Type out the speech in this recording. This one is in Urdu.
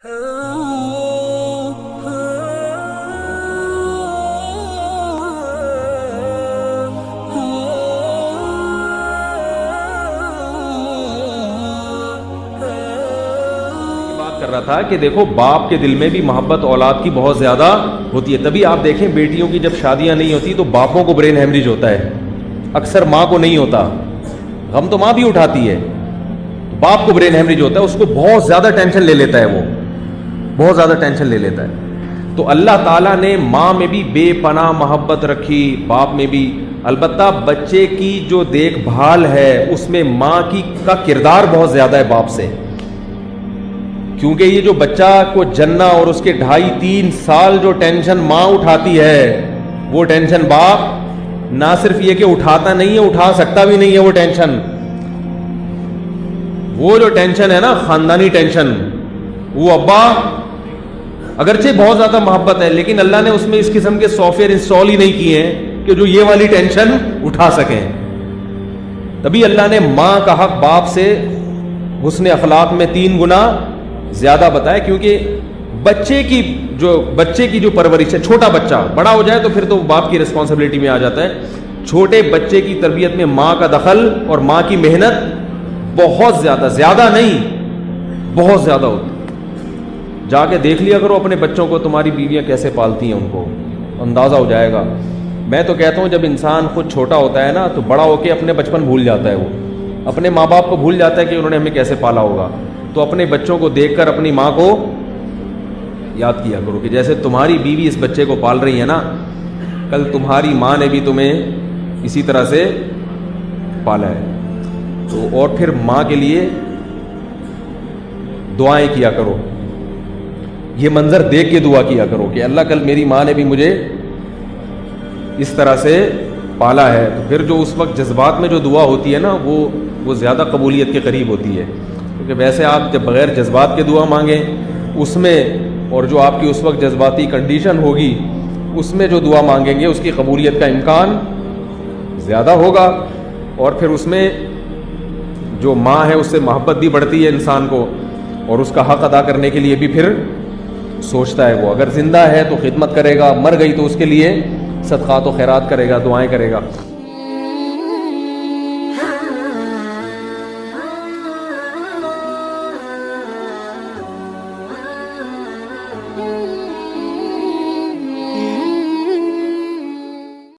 کر رہا تھا کہ دیکھو باپ کے دل میں بھی محبت اولاد کی بہت زیادہ ہوتی ہے. تبھی آپ دیکھیں بیٹیوں کی جب شادیاں نہیں ہوتی تو باپوں کو برین ہیمریج ہوتا ہے, اکثر ماں کو نہیں ہوتا. غم تو ماں بھی اٹھاتی ہے, باپ کو برین ہیمریج ہوتا ہے, اس کو بہت زیادہ ٹینشن لے لیتا ہے, وہ بہت زیادہ ٹینشن لے لیتا ہے. تو اللہ تعالیٰ نے ماں میں بھی بے پناہ محبت رکھی, باپ میں بھی. البتہ بچے کی جو دیکھ بھال ہے اس میں ماں کا کردار بہت زیادہ ہے باپ سے, کیونکہ یہ جو بچہ کو جننا اور اس کے 2.5-3 سال جو ٹینشن ماں اٹھاتی ہے وہ ٹینشن باپ نہ صرف یہ کہ اٹھاتا نہیں ہے, اٹھا سکتا بھی نہیں ہے. وہ ٹینشن, وہ جو ٹینشن ہے نا خاندانی ٹینشن, وہ ابا اگرچہ بہت زیادہ محبت ہے لیکن اللہ نے اس میں اس قسم کے سافٹ ویئر انسٹال ہی نہیں کیے ہیں کہ جو یہ والی ٹینشن اٹھا سکیں. تبھی اللہ نے ماں کا حق باپ سے حسن اخلاق میں 3 گنا زیادہ بتایا, کیونکہ بچے کی جو پرورش ہے, چھوٹا بچہ بڑا ہو جائے تو پھر تو باپ کی رسپانسبلٹی میں آ جاتا ہے. چھوٹے بچے کی تربیت میں ماں کا دخل اور ماں کی محنت بہت زیادہ نہیں, بہت زیادہ ہوتی. جا کے دیکھ لیا کرو اپنے بچوں کو, تمہاری بیویاں کیسے پالتی ہیں, ان کو اندازہ ہو جائے گا. میں تو کہتا ہوں جب انسان خود چھوٹا ہوتا ہے نا تو بڑا ہو کے اپنے بچپن بھول جاتا ہے, وہ اپنے ماں باپ کو بھول جاتا ہے کہ انہوں نے ہمیں کیسے پالا ہوگا. تو اپنے بچوں کو دیکھ کر اپنی ماں کو یاد کیا کرو کہ جیسے تمہاری بیوی اس بچے کو پال رہی ہے نا, کل تمہاری ماں نے بھی تمہیں اسی طرح سے پالا ہے. تو اور پھر ماں کے لیے دعائیں کیا کرو, یہ منظر دیکھ کے دعا کیا کرو کہ اللہ کل میری ماں نے بھی مجھے اس طرح سے پالا ہے. تو پھر جو اس وقت جذبات میں جو دعا ہوتی ہے نا وہ زیادہ قبولیت کے قریب ہوتی ہے, کیونکہ ویسے آپ جب بغیر جذبات کے دعا مانگیں اس میں, اور جو آپ کی اس وقت جذباتی کنڈیشن ہوگی اس میں جو دعا مانگیں گے اس کی قبولیت کا امکان زیادہ ہوگا. اور پھر اس میں جو ماں ہے اس سے محبت بھی بڑھتی ہے انسان کو, اور اس کا حق ادا کرنے کے لیے بھی پھر سوچتا ہے. وہ اگر زندہ ہے تو خدمت کرے گا, مر گئی تو اس کے لیے صدقات و خیرات کرے گا, دعائیں کرے گا.